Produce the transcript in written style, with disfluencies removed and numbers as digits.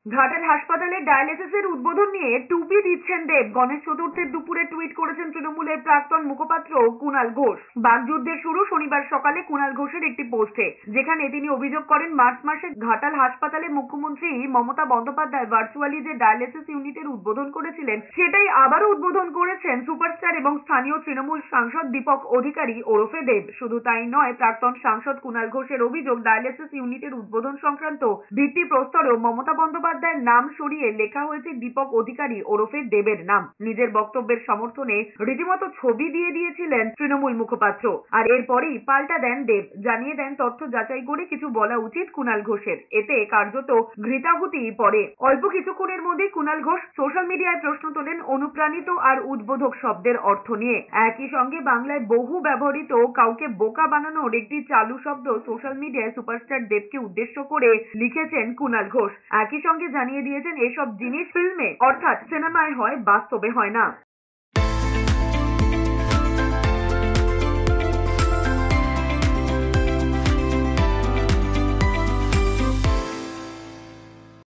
ঘাটাল হাসপাতালে ডায়ালিসিসের উদ্বোধন নিয়ে টুপি দিচ্ছেন দেব। গণেশ চতুর্থীর দুপুরে টুইট করেছেন তৃণমূলের প্রাক্তন মুখপাত্র কুণাল ঘোষ। বাগযুদ্ধের শুরু শনিবার সকালে কুণাল ঘোষের একটি পোস্টে, যেখানে তিনি অভিযোগ করেন মার্চ মাসে ঘাটাল হাসপাতালে মুখ্যমন্ত্রী মমতা বন্দ্যোপাধ্যায় ভার্চুয়ালি যে ডায়ালিসিস ইউনিটের উদ্বোধন করেছিলেন, সেটাই আবারও উদ্বোধন করেছেন সুপারস্টার এবং স্থানীয় তৃণমূল সাংসদ দীপক অধিকারী ওরফে দেব। শুধু তাই নয়, প্রাক্তন সাংসদ কুণাল ঘোষের অভিযোগ, ডায়ালিসিস ইউনিটের উদ্বোধন সংক্রান্ত ভিত্তিপ্রস্তরেও মমতা বন্দ্যোপাধ্যায়ের নাম সরিয়ে লেখা হয়েছে দীপক অধিকারী ওরফে দেবের নাম। নিজের বক্তব্যের সমর্থনে রীতিমতো ছবি দিয়ে দিয়েছিলেন তৃণমূল মুখপাত্র। আর এরপরেই পাল্টা দেন দেব, জানিয়ে দেন তথ্য যাচাই করে কিছু বলা উচিত কুণাল ঘোষের। এতে কার্যত ঘৃতাহুতি পড়ে। অল্প কিছুক্ষণের মধ্যেই কুণাল ঘোষ সোশ্যাল মিডিয়ায় প্রশ্ন তোলেন অনুপ্রাণিত আর উদ্বোধক শব্দের অর্থ নিয়ে। একই সঙ্গে বাংলায় বহু ব্যবহৃত কাউকে বোকা বানানোর একটি চালু শব্দ সোশ্যাল মিডিয়ায় সুপারস্টার দেবকে উদ্দেশ্য করে লিখেছেন কুণাল ঘোষ। একই সঙ্গে জানিয়ে দিয়েছেন এসব জিনিস ফিল্মে অর্থাৎ সিনেমায় হয়, বাস্তবে হয় না।